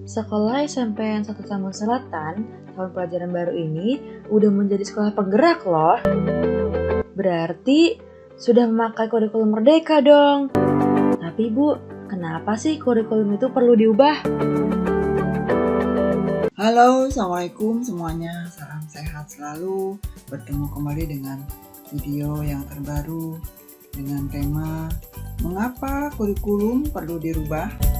Sekolah SMP yang 1 Tambun Selatan, tahun pelajaran baru ini udah menjadi sekolah penggerak loh. Berarti sudah memakai kurikulum Merdeka dong. Tapi Bu, kenapa sih kurikulum itu perlu diubah? Halo, Assalamualaikum semuanya. Salam sehat selalu. Bertemu kembali dengan video yang terbaru dengan tema mengapa kurikulum perlu dirubah.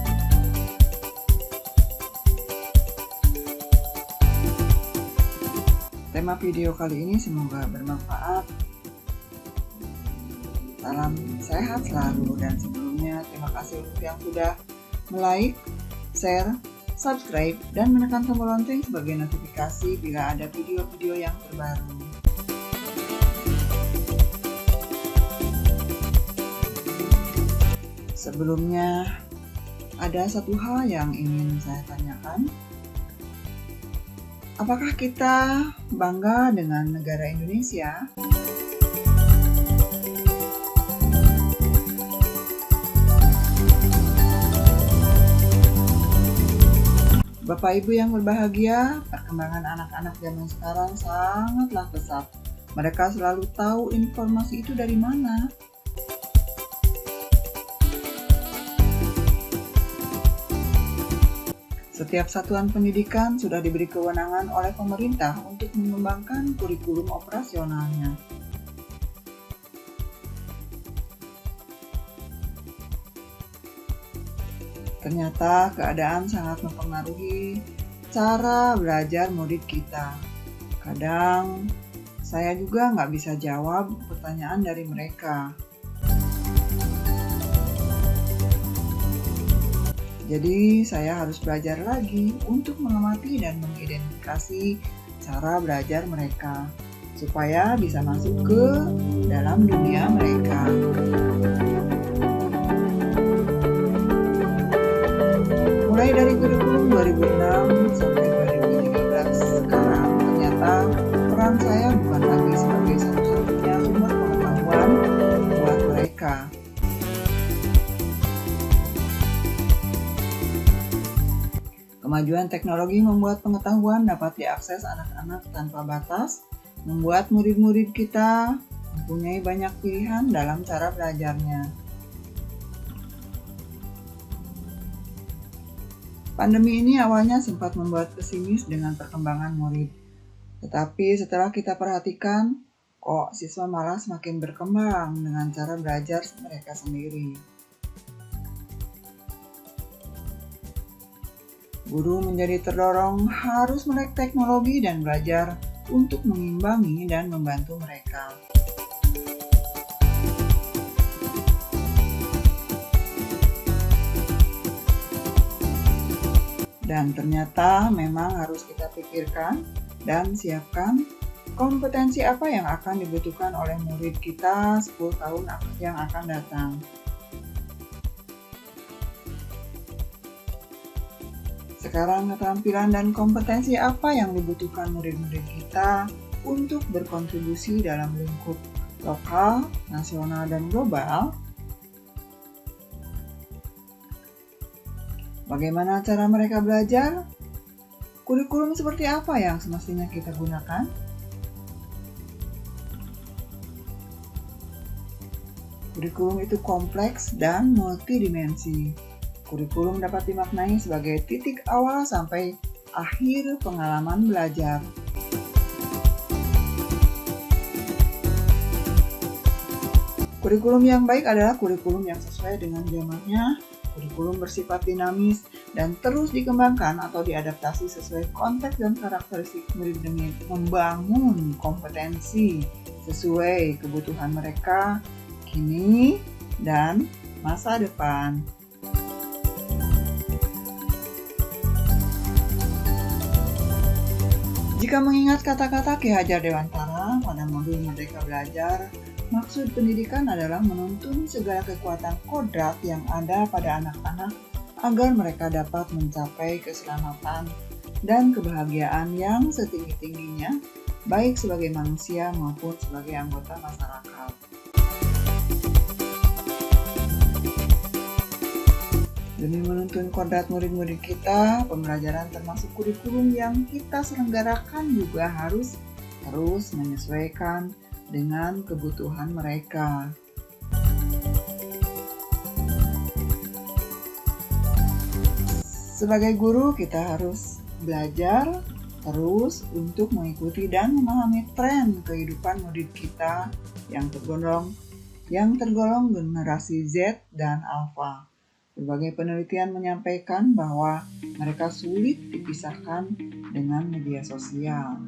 Tema video kali ini semoga bermanfaat. Salam sehat selalu, dan sebelumnya terima kasih untuk yang sudah like, share, subscribe, dan menekan tombol lonceng sebagai notifikasi bila ada video-video yang terbaru. Sebelumnya, ada satu hal yang ingin saya tanyakan. Apakah kita bangga dengan negara Indonesia? Bapak Ibu yang berbahagia, perkembangan anak-anak zaman sekarang sangatlah pesat. Mereka selalu tahu informasi itu dari mana. Setiap satuan pendidikan sudah diberi kewenangan oleh pemerintah untuk mengembangkan kurikulum operasionalnya. Ternyata keadaan sangat mempengaruhi cara belajar murid kita. Kadang saya juga nggak bisa jawab pertanyaan dari mereka. Jadi saya harus belajar lagi untuk mengamati dan mengidentifikasi cara belajar mereka supaya bisa masuk ke dalam dunia mereka. Mulai dari kurikulum 2006 sampai 2013 sekarang, ternyata peran saya bukan lagi sebagai satu-satunya sumber pengetahuan buat mereka. Kemajuan teknologi membuat pengetahuan dapat diakses anak-anak tanpa batas, membuat murid-murid kita mempunyai banyak pilihan dalam cara belajarnya. Pandemi ini awalnya sempat membuat pesimis dengan perkembangan murid. Tetapi setelah kita perhatikan, kok siswa malah semakin berkembang dengan cara belajar mereka sendiri. Guru menjadi terdorong harus melek teknologi dan belajar untuk mengimbangi dan membantu mereka. Dan ternyata memang harus kita pikirkan dan siapkan kompetensi apa yang akan dibutuhkan oleh murid kita 10 tahun yang akan datang. Sekarang keterampilan dan kompetensi apa yang dibutuhkan murid-murid kita untuk berkontribusi dalam lingkup lokal, nasional, dan global? Bagaimana cara mereka belajar? Kurikulum seperti apa yang semestinya kita gunakan? Kurikulum itu kompleks dan multidimensi. Kurikulum dapat dimaknai sebagai titik awal sampai akhir pengalaman belajar. Kurikulum yang baik adalah kurikulum yang sesuai dengan zamannya. Kurikulum bersifat dinamis dan terus dikembangkan atau diadaptasi sesuai konteks dan karakteristik murid demi membangun kompetensi sesuai kebutuhan mereka kini dan masa depan. Jika mengingat kata-kata Ki Hajar Dewantara pada modul Merdeka Belajar, maksud pendidikan adalah menuntun segala kekuatan kodrat yang ada pada anak-anak agar mereka dapat mencapai keselamatan dan kebahagiaan yang setinggi-tingginya, baik sebagai manusia maupun sebagai anggota masyarakat. Demi menuntun kodrat murid-murid kita, pembelajaran termasuk kurikulum yang kita selenggarakan juga harus terus menyesuaikan dengan kebutuhan mereka. Sebagai guru, kita harus belajar terus untuk mengikuti dan memahami tren kehidupan murid kita yang tergolong generasi Z dan Alpha. Berbagai penelitian menyampaikan bahwa mereka sulit dipisahkan dengan media sosial.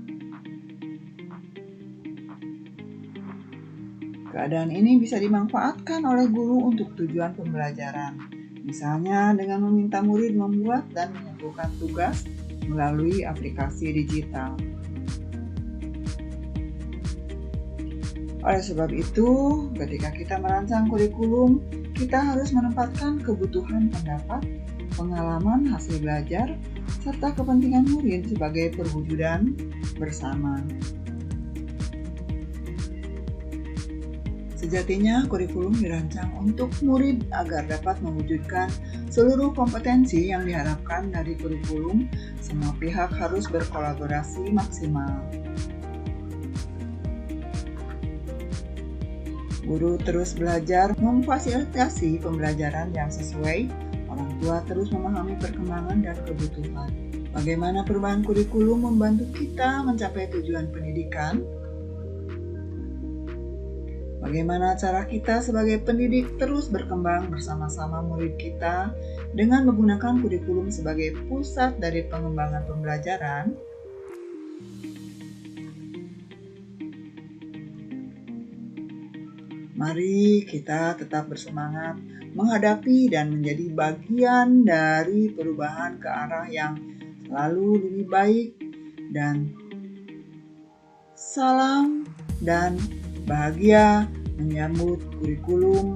Keadaan ini bisa dimanfaatkan oleh guru untuk tujuan pembelajaran, misalnya dengan meminta murid membuat dan mengumpulkan tugas melalui aplikasi digital. Oleh sebab itu, ketika kita merancang kurikulum, kita harus menempatkan kebutuhan pendapat, pengalaman hasil belajar, serta kepentingan murid sebagai perwujudan bersama. Sejatinya, kurikulum dirancang untuk murid agar dapat mewujudkan seluruh kompetensi yang diharapkan dari kurikulum. Semua pihak harus berkolaborasi maksimal. Guru terus belajar memfasilitasi pembelajaran yang sesuai. Orang tua terus memahami perkembangan dan kebutuhan. Bagaimana perubahan kurikulum membantu kita mencapai tujuan pendidikan? Bagaimana cara kita sebagai pendidik terus berkembang bersama-sama murid kita dengan menggunakan kurikulum sebagai pusat dari pengembangan pembelajaran? Mari kita tetap bersemangat menghadapi dan menjadi bagian dari perubahan ke arah yang selalu lebih baik, dan salam dan bahagia menyambut kurikulum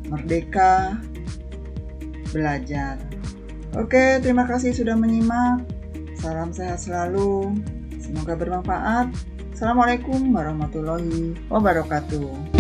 Merdeka Belajar. Oke, terima kasih sudah menyimak. Salam sehat selalu. Semoga bermanfaat. Assalamualaikum warahmatullahi wabarakatuh.